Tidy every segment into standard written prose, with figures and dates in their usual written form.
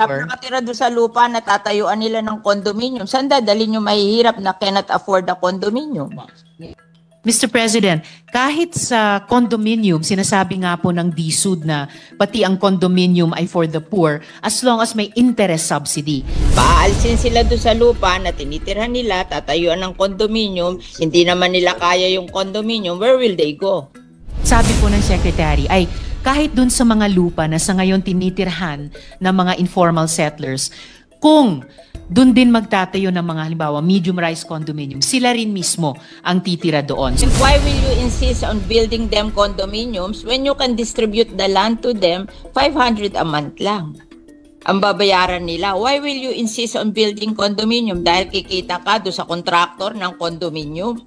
mahihirap nakatira doon sa lupa na tatayuan nila ng condominium. Saan dadalhin yung mahihirap na cannot afford a condominium? Mr. President, kahit sa condominium, sinasabi nga po ng DSUD na pati ang condominium ay for the poor as long as may interest subsidy. Paalisin sila doon sa lupa na tinitirhan nila, tatayuan ng condominium, hindi naman nila kaya yung condominium, where will they go? Sabi po ng Secretary ay kahit dun sa mga lupa na sa ngayon tinitirhan ng mga informal settlers, kung dun din magtatayo ng mga halimbawa medium-rise condominium, sila rin mismo ang titira doon. And why will you insist on building them condominiums when you can distribute the land to them 500 a month lang? Ang babayaran nila. Why will you insist on building condominium? Dahil kikita ka doon sa contractor ng condominium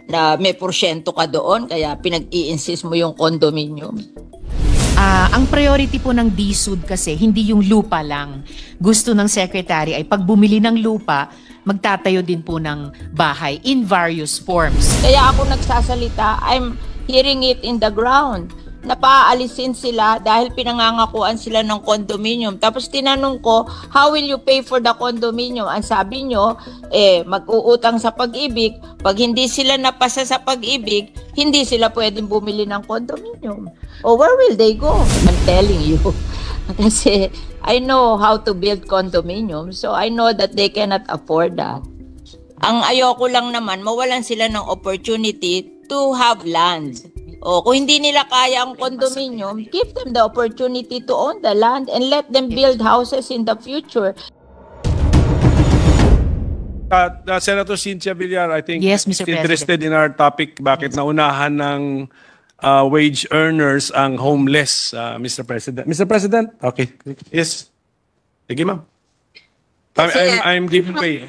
na may porsyento ka doon, kaya pinag-i-insist mo yung condominium. Ang priority po ng DSUD kasi hindi yung lupa lang. Gusto ng Secretary ay pag bumili ng lupa, magtatayo din po ng bahay in various forms. Kaya ako nagsasalita, I'm hearing it in the ground. Napaalisin sila dahil pinangangakuan sila ng condominium. Tapos tinanong ko, how will you pay for the condominium? Ang sabi nyo, mag-uutang sa Pag-ibig. Pag hindi sila napasa sa Pag-ibig, hindi sila pwedeng bumili ng condominium. O where will they go? I'm telling you. Kasi I know how to build condominium, so I know that they cannot afford that. Ang ayoko lang naman, mawalan sila ng opportunity to have land. O kung hindi nila kaya ang condominium, give them the opportunity to own the land and let them build houses in the future. Senator Cynthia Villar, I think, Yes, Mr. interested in our topic, bakit naunahan ng wage earners ang homeless, Mr. President. Mr. President? Okay. Yes. Sige, ma'am. I'm giving way.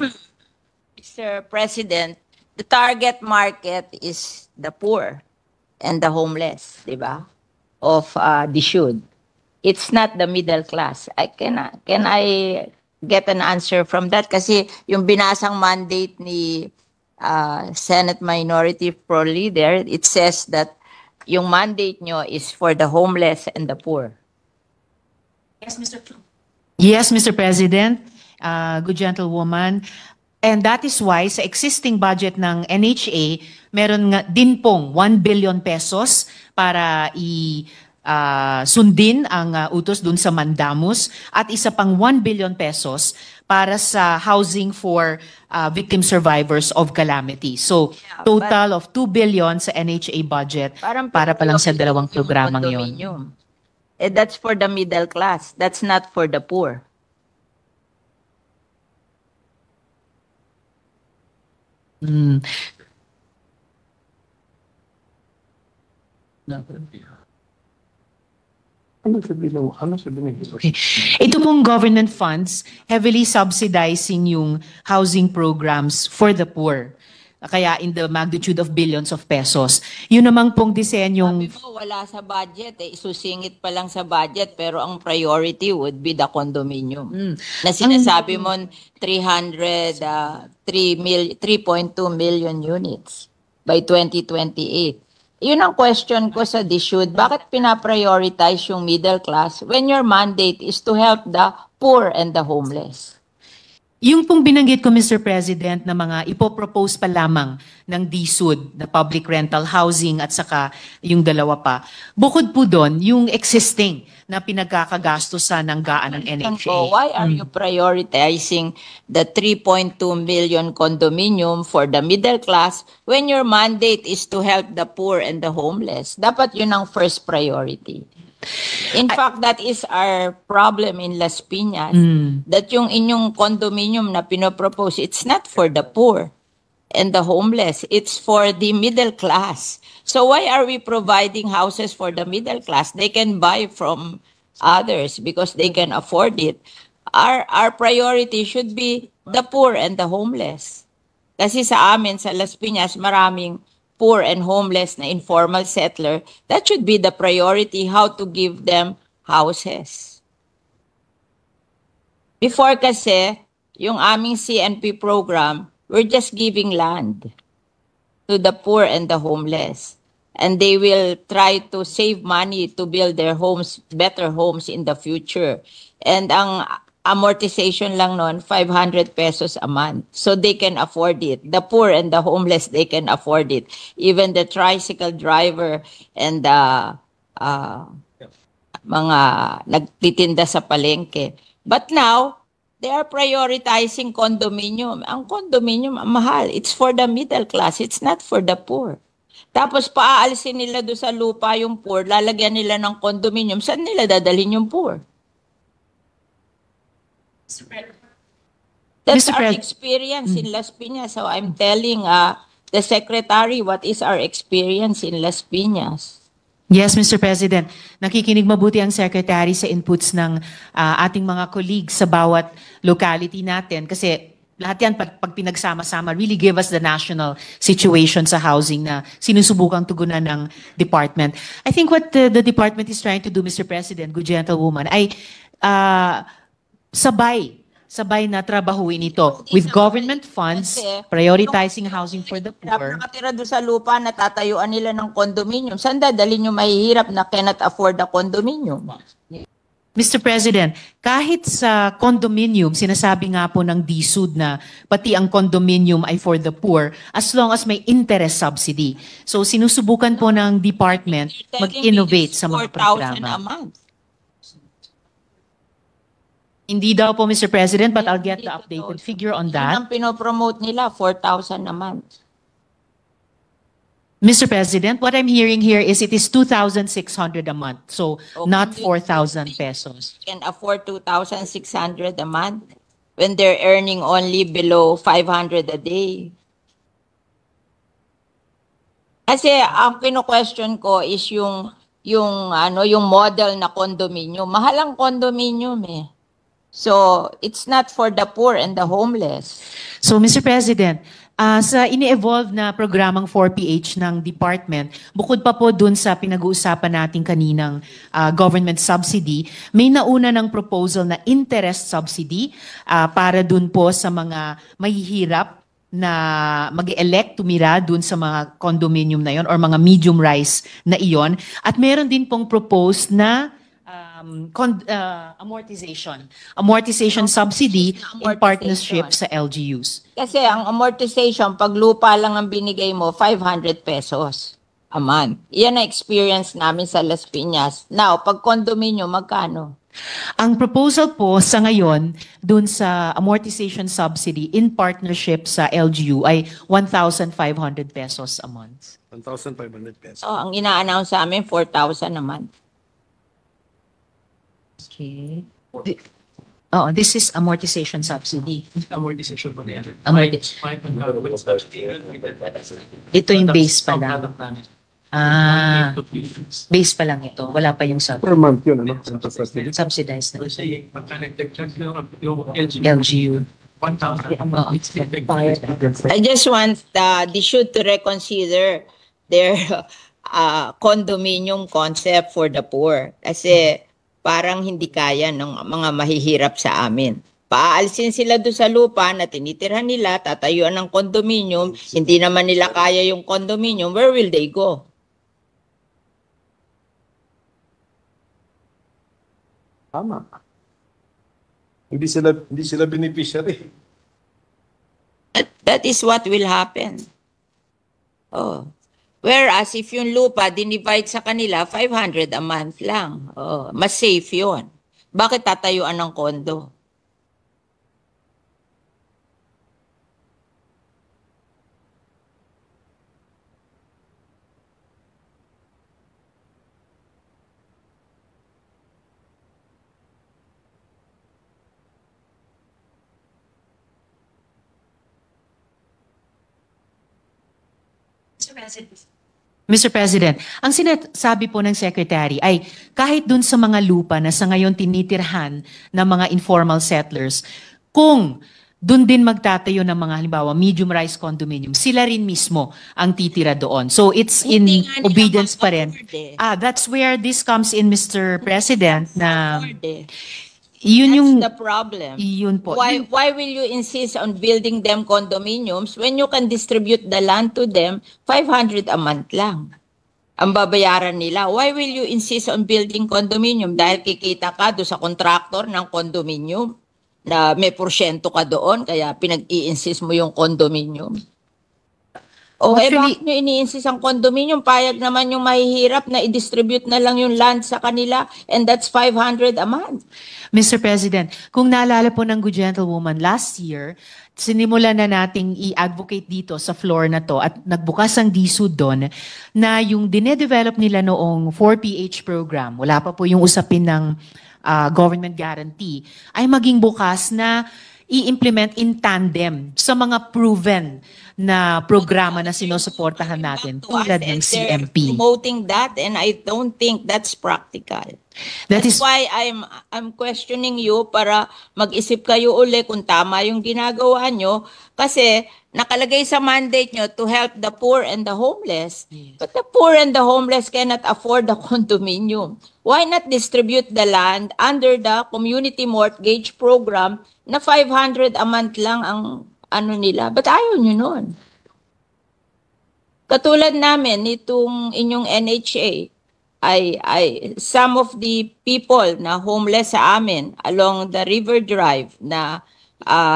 Mr. President, the target market is the poor and the homeless, di ba? Of the should. It's not the middle class. Can I get an answer from that? Kasi yung binasang mandate ni Senate Minority Pro Leader, it says that yung mandate nyo is for the homeless and the poor. Yes, Mr. President, good gentlewoman. And that is why sa existing budget ng NHA, meron nga din pong 1 billion pesos para sundin ang utos dun sa Mandamus at isa pang 1 billion pesos para sa housing for victim survivors of calamity. So, total of 2 billion sa NHA budget para pa lang sa dalawang programang yon. That's for the middle class. That's not for the poor. Okay. Ito pong government funds heavily subsidizing yung housing programs for the poor. Kaya in the magnitude of billions of pesos. Yun namang pong disenyong... Sabi mo, wala sa budget. Isusingit pa lang sa budget, pero ang priority would be the condominium. Na sinasabi mo, 3.2 million units by 2028. Yun ang question ko sa DSUD. Bakit pinaprioritize yung middle class when your mandate is to help the poor and the homeless? Yung pong binanggit ko, Mr. President, na mga ipopropose pa lamang ng DSUD na public rental housing at saka yung dalawa pa. Bukod po doon, yung existing na pinagkakagastosan ng gaan ng NHA. Why are you prioritizing the 3.2 million condominium for the middle class when your mandate is to help the poor and the homeless? Dapat yun ang first priority. In fact, that is our problem in Las Piñas, that yung inyong condominium na pinopropose, it's not for the poor and the homeless, it's for the middle class. So why are we providing houses for the middle class? They can buy from others because they can afford it. Our priority should be the poor and the homeless. Kasi sa amin, sa Las Piñas, maraming poor and homeless na informal settler, that should be the priority, how to give them houses. Before kasi, yung aming CNP program, we're just giving land to the poor and the homeless. And they will try to save money to build their homes, better homes in the future. And ang amortization lang noon, 500 pesos a month. So they can afford it. The poor and the homeless, they can afford it. Even the tricycle driver and the mga nagtitinda sa palengke. But now, they are prioritizing condominium. Ang condominium, mahal. It's for the middle class. It's not for the poor. Tapos paaalisin nila doon sa lupa yung poor, lalagyan nila ng condominium. Saan nila dadalhin yung poor? That's Mr. our Pres- experience in Las Piñas. So I'm telling the secretary what is our experience in Las Piñas. Yes, Mr. President. Nakikinig mabuti ang Secretary sa inputs ng ating mga colleagues sa bawat locality natin kasi lahat yan pag pinagsama-sama really give us the national situation sa housing na sinusubukang tugunan ng department. I think what the department is trying to do, Mr. President, good gentlewoman, ay sabay na trabahuin ito with government funds, prioritizing housing for the poor. Nakatira doon sa lupa, natatayuan nila ng condominium. Saan dadalhin yung mahihirap na cannot afford the condominium? Mr. President, kahit sa condominium, sinasabi nga po ng DSUD na pati ang condominium ay for the poor as long as may interest subsidy. So sinusubukan po ng department mag-innovate sa mga 4,000 programa. a month. Hindi daw po, Mr. President, but I'll get the updated figure on Yun that. ang pinopromote nila, 4,000 a month. Mr. President, what I'm hearing here is it is 2,600 a month, so Okay. not 4,000 pesos. Can afford 2,600 a month when they're earning only below 500 a day. Kasi ang kino-question ko is yung model na condominium. Mahal ang condominium eh. So, it's not for the poor and the homeless. So, Mr. President, sa ini-evolve na programang 4PH ng department, bukod pa po dun sa pinag-uusapan natin kaninang government subsidy, may nauna ng proposal na interest subsidy para dun po sa mga mahihirap na mag-elect tumira dun sa mga condominium na yon or mga medium rise na iyon. At meron din pong proposed na amortization subsidy in partnership sa LGUs. Kasi ang amortization, pag lupa lang ang binigay mo, 500 pesos a month. Yan ang experience namin sa Las Piñas. Now, pag condominium, magkano? Ang proposal po sa ngayon dun sa amortization subsidy in partnership sa LGU ay 1,500 pesos a month. 1,500 pesos. So, ang ina-announce sa amin, 4,000 a month. Okay. Oh, this is amortization subsidy. Amortization po na yan. Ito yung base pa lang. Base pa lang ito. Wala pa yung Per month yun, ano? subsidized na. Kasi pagka nag-check yung LG, LGU. 1,000. I just want the should to reconsider their condominium concept for the poor. Kasi parang hindi kaya ng mga mahihirap sa amin. Paalisin sila doon sa lupa na tinitirhan nila, tatayuan ng condominium, hindi naman nila kaya yung condominium, where will they go? Tama. Hindi sila beneficiary. That is what will happen. Oh. Whereas if yung lupa dinivide sa kanila 500 a month lang. Oh, mas safe 'yon. Bakit tatayuan ng kondo? Mr. President, ang sinasabi po ng Secretary ay kahit dun sa mga lupa na sa ngayon tinitirhan ng mga informal settlers, kung dun din magtatayo ng mga halimbawa medium-rise condominium, sila rin mismo ang titira doon. So it's in Hindi nga nila obedience pa rin. ma-afford That's where this comes in, Mr. President, na Afford eh. yun yung, That's the problem. yun po. Why will you insist on building them condominiums when you can distribute the land to them 500 a month lang? Ang babayaran nila. Why will you insist on building condominium? Dahil kikita ka do sa contractor ng condominium. na may porsyento ka doon, kaya pinag-i-insist mo yung condominium. O Actually- bakit nyo ini-insist ang condominium? Payag naman yung mahihirap na i-distribute na lang yung land sa kanila, and that's 500 a month. Mr. President, kung naalala po ng good gentlewoman, last year, sinimulan na nating i-advocate dito sa floor na to at nagbukas ang DSUD doon na yung dinedevelop nila noong 4PH program, wala pa po yung usapin ng government guarantee, ay maging bukas na i-implement in tandem sa mga proven na programa na sinusuportahan natin tulad ng And they're CMP. promoting that, and I don't think that's practical. That That's is why I'm questioning you para mag-isip kayo uli kung tama yung ginagawa nyo, kasi nakalagay sa mandate nyo to help the poor and the homeless. But the poor and the homeless cannot afford the condominium. Why not distribute the land under the community mortgage program na 500 a month lang ang ano nila? But ayaw nyo nun. Katulad namin, itong inyong NHA, ay some of the people na homeless sa amin along the River Drive na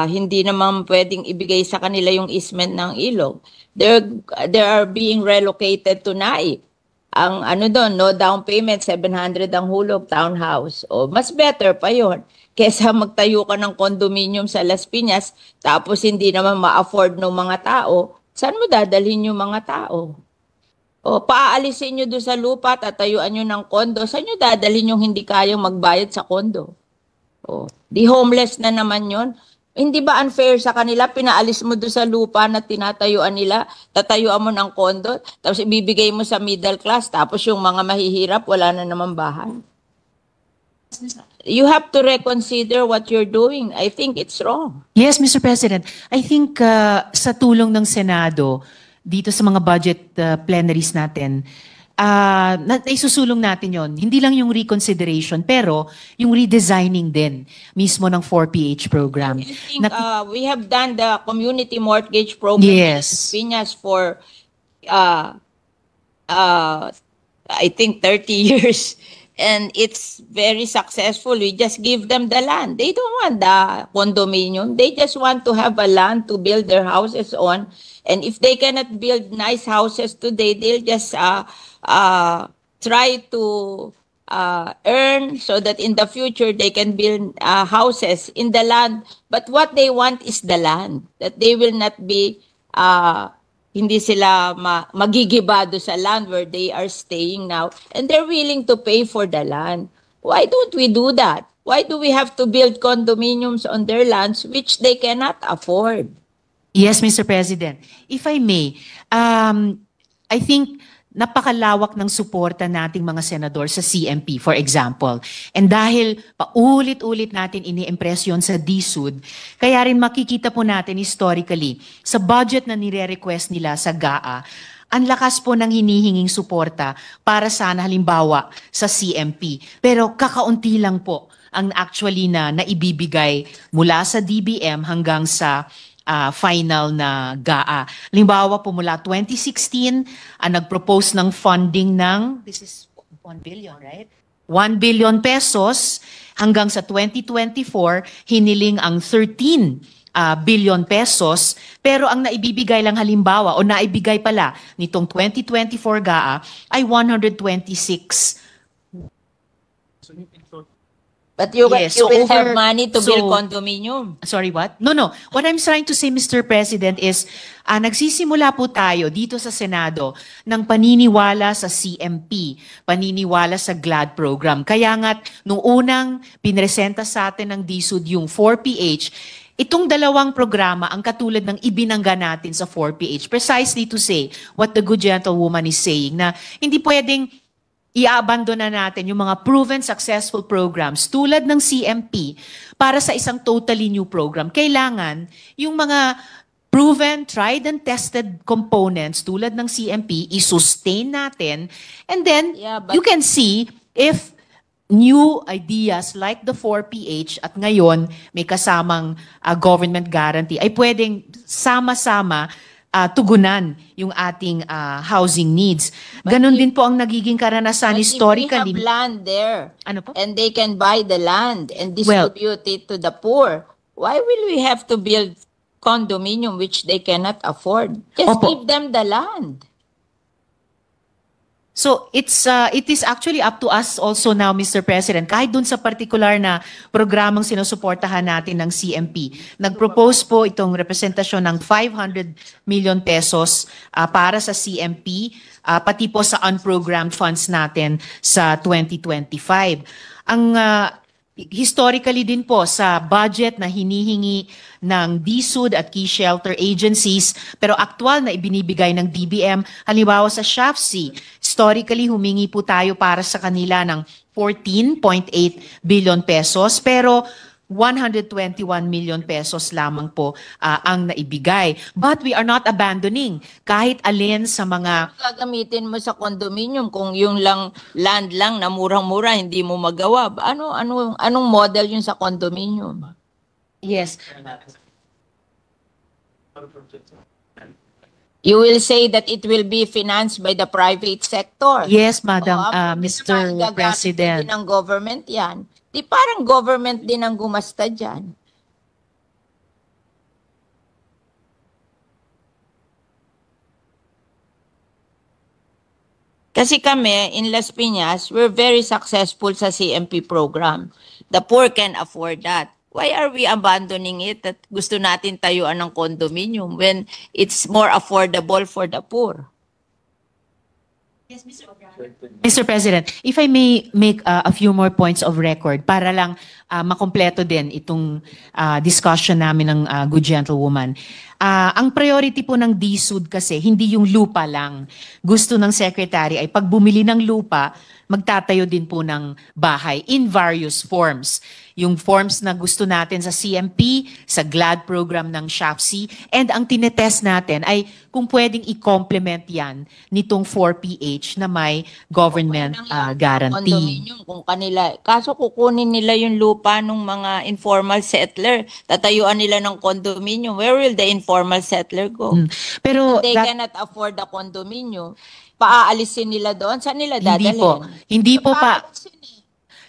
hindi naman pwedeng ibigay sa kanila yung easement ng ilog. They are being relocated to Naik. Ang ano doon, no down payment, 700 ang hulog, townhouse. O mas better pa yon kesa magtayo ka ng condominium sa Las Piñas tapos hindi naman ma-afford ng mga tao. Saan mo dadalhin yung mga tao? O paaalisin nyo doon sa lupa, tatayuan nyo ng kondo, saan nyo dadalhin yung hindi kayang magbayad sa kondo? O, di homeless na naman yon. Hindi ba unfair sa kanila? Pinaalis mo doon sa lupa na tinatayuan nila, tatayuan mo ng kondo, tapos ibibigay mo sa middle class, tapos yung mga mahihirap, wala na naman bahay. You have to reconsider what you're doing. I think it's wrong. Yes, Mr. President. I think sa tulong ng Senado, dito sa mga budget plenaries natin, isusulong natin yon. Hindi lang yung reconsideration, pero yung redesigning din mismo ng 4PH program. I think we have done the community mortgage program Yes. in Piñas for, I think, 30 years. And it's very successful. We just give them the land. They don't want the condominium. They just want to have a land to build their houses on. And if they cannot build nice houses today, they'll just try to earn so that in the future they can build houses in the land. But what they want is the land. That they will not be hindi sila magigibado sa land where they are staying now, and they're willing to pay for the land. Why don't we do that? Why do we have to build condominiums on their lands which they cannot afford? Yes, Mr. President. If I may, I think napakalawak ng suporta nating mga senador sa CMP, for example. And dahil paulit-ulit natin ini-impress yun sa DSUD, kaya rin makikita po natin historically, sa budget na nire-request nila sa GAA, ang lakas po ng hinihinging suporta para sana halimbawa sa CMP. Pero kakaunti lang po ang actually na naibibigay mula sa DBM hanggang sa final na GAA. Halimbawa po mula 2016, nag-propose ng funding ng, this is 1 billion, right? 1 billion pesos hanggang sa 2024, hiniling ang 13 billion pesos, pero ang naibibigay lang halimbawa o naibigay pala nitong 2024 GAA ay 126. But you Yes, you so will have over- money to build so- condominium. Sorry, what? No. What I'm trying to say, Mr. President, is nagsisimula po tayo dito sa Senado ng paniniwala sa CMP, paniniwala sa GLAD program. Kaya nga't nung unang pinresenta sa atin ng DSUD yung 4PH, itong dalawang programa ang katulad ng ibinangga natin sa 4PH, precisely to say what the good gentlewoman is saying, na hindi pwedeng i-abandona natin yung mga proven successful programs tulad ng CMP para sa isang totally new program. Kailangan yung mga proven, tried and tested components tulad ng CMP, i-sustain natin, and then Yeah, but- you can see if new ideas like the 4PH at ngayon may kasamang government guarantee ay pwedeng sama-sama tugunan yung ating housing needs. Ganon din po ang nagiging karanasan But historically. if we have land there, Ano po? and they can buy the land and Well- distribute it to the poor, Why will we have to build condominium which they cannot afford? Just Opo. give them the land. So it is actually up to us also now, Mr. President, kahit dun sa particular na programang sinusuportahan natin ng CMP. Nag-propose po itong representasyon ng 500 million pesos para sa CMP, pati po sa unprogrammed funds natin sa 2025. Ang historically din po sa budget na hinihingi ng DSUD at key shelter agencies pero aktual na ibinibigay ng DBM, halimbawa sa SHAFC, historically humingi po tayo para sa kanila ng 14.8 billion pesos pero 121 million pesos lamang po ang naibigay. But we are not abandoning kahit alin sa mga Gagamitin mo sa condominium kung yung lang land lang na murang-mura hindi mo magawa. Anong model yun sa condominium? yes. You will say that it will be financed by the private sector. Yes, Madam Di Mr. naman gagastusin President. din ng government yan. Di parang government din ang gumasta dyan. Kasi kami, in Las Piñas, we're very successful sa CMP program. The poor can afford that. Why are we abandoning it at gusto natin tayuan ng condominium when it's more affordable for the poor? Mr. President, if I may make a few more points of record para lang makompleto din itong discussion namin ng good gentlewoman. Ang priority po ng DSUD kasi hindi yung lupa lang. Gusto ng Secretary ay pag bumili ng lupa, magtatayo din po ng bahay in various forms. Yung forms na gusto natin sa CMP, sa GLAD program ng SHAFC, and ang tinetest natin ay kung pwedeng i-complement yan nitong 4PH na may government guarantee. Condominium kung kanila. Kaso kukunin nila yung lupa ng mga informal settler. Tatayuan nila ng condominium. Where will the informal settler go? Pero They that- cannot afford the condominium. Paaalisin nila doon. Saan nila dadalhin? Hindi po pa. Paaalisin eh.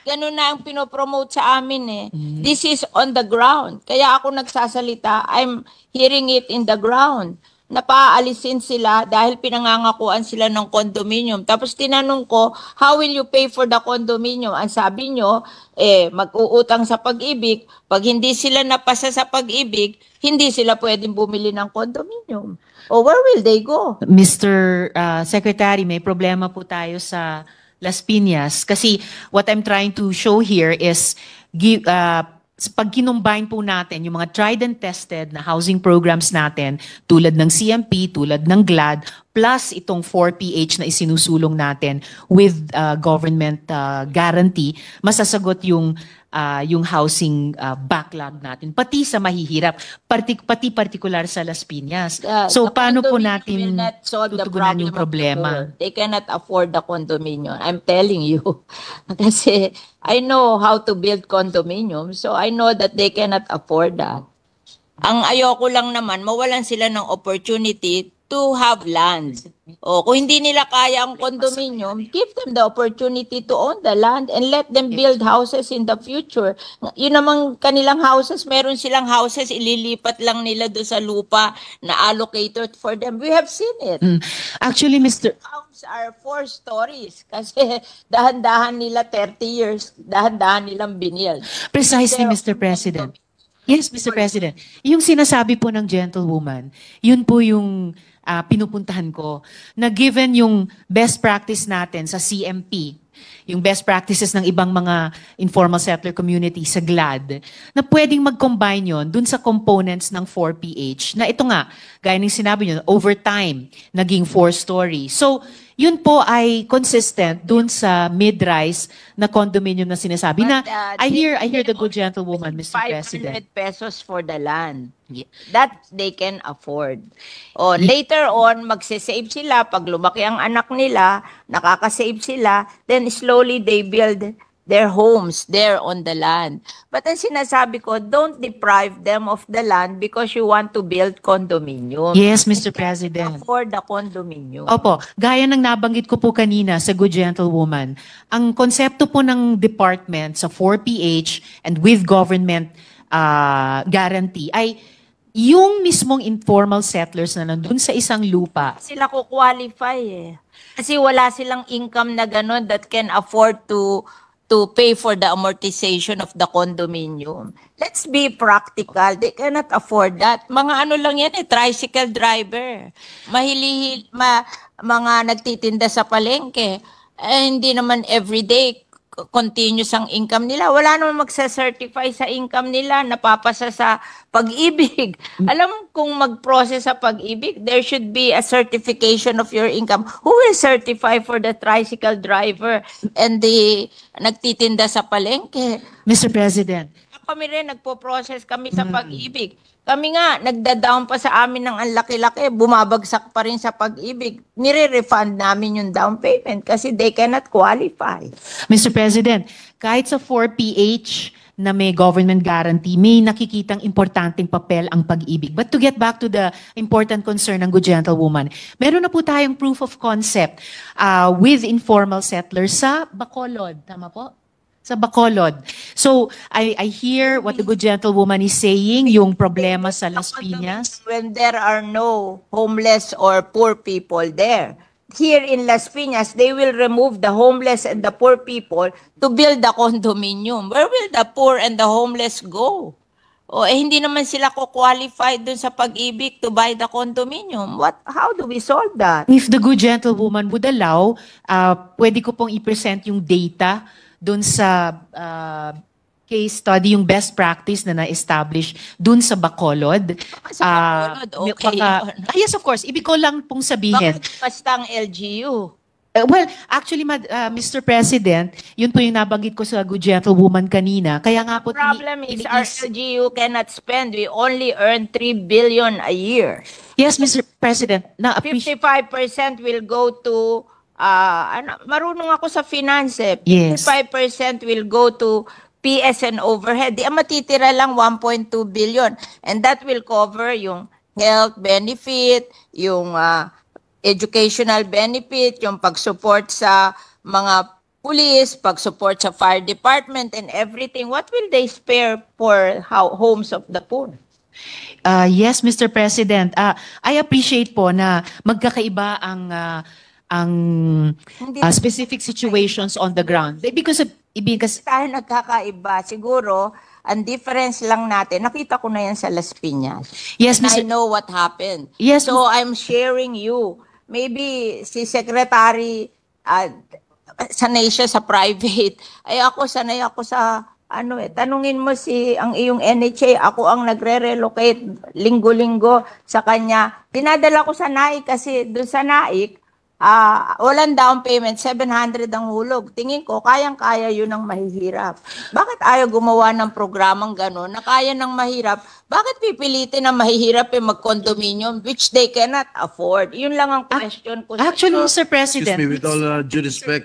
Ganun na ang pinopromote sa amin eh. This is on the ground. Kaya ako nagsasalita, I'm hearing it in the ground. Napaalisin sila dahil pinangangakuan sila ng condominium. Tapos tinanong ko, how will you pay for the condominium? Ang sabi nyo, mag-uutang sa pag-ibig. Pag hindi sila napasa sa pag-ibig, hindi sila pwedeng bumili ng condominium. O where will they go? Mr. Secretary, may problema po tayo sa Las Piñas kasi what I'm trying to show here is pag kinumbine po natin yung mga tried and tested na housing programs natin tulad ng CMP, tulad ng GLAD, plus itong 4PH na isinusulong natin with government guarantee, masasagot yung housing backlog natin, pati sa mahihirap, pati partikular sa Las Piñas. So, The paano po condominium will natin not solve the tutugunan yung problem of the problema? poor. They cannot afford the condominium. I'm telling you. Kasi I know how to build condominium, so I know that they cannot afford that. Ang ayoko lang naman, mawalan sila ng opportunity to have land. O kung hindi nila kaya ang condominium, give them the opportunity to own the land and let them build houses in the future. Yun namang kanilang houses, meron silang houses, ililipat lang nila doon sa lupa na allocated for them. We have seen it. Actually, Mr. Homes are 4 stories kasi dahan-dahan nila 30 years, dahan-dahan nilang binild. Precisely, Pero- Mr. President. Yes, Mr. President. Yung sinasabi po ng gentlewoman, yun po yung pinupuntahan ko, na given yung best practice natin sa CMP, yung best practices ng ibang mga informal settler community sa GLAD, na pwedeng mag-combine yon dun sa components ng 4PH, na ito nga, gaya ng sinabi nyo, over time, naging 4-story. So, yun po ay consistent dun sa mid-rise na condominium na sinasabi na, But, I hear the good gentlewoman, Mr. 500 President. pesos for the land. That they can afford. O later on, magsisave sila. Pag lumaki ang anak nila, nakakasave sila, then slowly they build their homes there on the land. But ang sinasabi ko, don't deprive them of the land because you want to build condominium. Yes, Mr. President. For the condominium. Opo, gaya ng nabanggit ko po kanina sa good gentlewoman, ang konsepto po ng department sa 4PH and with government guarantee ay yung mismong informal settlers na nandun sa isang lupa. Sila ko qualify eh. Kasi wala silang income na gano'n that can afford to pay for the amortization of the condominium. Let's be practical. They cannot afford that. Mga ano lang yan tricycle driver. Mga nagtitinda sa palengke. Hindi naman everyday continuous ang income nila. Wala naman magsa-certify sa income nila, napapasa sa pag-ibig. Alam kung mag-process sa pag-ibig, there should be a certification of your income. Who will certify for the tricycle driver and the nagtitinda sa palengke? Mr. President, Kami rin, nagpo-process kami sa pag-ibig. Kami nga, nagda-down pa sa amin ng ang laki-laki, bumabagsak pa rin sa pag-ibig. Nire-refund namin yung down payment kasi they cannot qualify. Mr. President, kahit sa 4PH na may government guarantee, may nakikitang importanteng papel ang pag-ibig. But to get back to the important concern ng good gentlewoman, meron na po tayong proof of concept with informal settlers sa Bacolod. Tama po? Sa Bacolod. So, I hear what the good gentlewoman is saying, yung problema sa Las Piñas. When there are no homeless or poor people there. Here in Las Piñas, they will remove the homeless and the poor people to build the condominium. Where will the poor and the homeless go? Hindi naman sila qualified dun sa pag-ibig to buy the condominium. How do we solve that? If the good gentlewoman would allow, pwede ko pong i-present yung data dun sa case study, yung best practice na na-establish dun sa Bacolod. Sa Bacolod, okay. Yes, of course. Ibig ko lang pong sabihin. Bakit basta ang LGU? Well, actually, Mr. President, yun po yung nabanggit ko sa good gentlewoman kanina. Kaya nga po, The problem is our LGU cannot spend. We only earn 3 billion a year. Yes, Mr. President. 55% will go to marunong ako sa finance. Yes. 55% will go to PS and overhead. Di matitira lang 1.2 billion. And that will cover yung health benefit, yung educational benefit, yung pag-support sa mga police, pag-support sa fire department and everything. What will they spare for homes of the poor? Yes, Mr. President. I appreciate po na magkakaiba ang specific situations on the ground. Because tayo nagkakaiba. Siguro, ang difference lang natin, nakita ko na yan sa Las Piñas. Yes, And I Mr. know what happened. Yes, So, I'm sharing you. Maybe si Secretary, sanay siya sa private. Sanay ako sa, tanungin mo ang iyong NHA, ako ang nagre-relocate linggo-linggo sa kanya. Dinadala ko sa NAIC kasi doon sa NAIC, walang down payment, 700 ang hulog. Tingin ko, kayang-kaya yun ang mahihirap. Bakit ayaw gumawa ng programang gano'n na kaya ng mahirap? Bakit pipilitin ang mahihirap mag-condominium which they cannot afford? Yun lang ang question ko. Actually, Mr. President, Excuse me, with all due respect,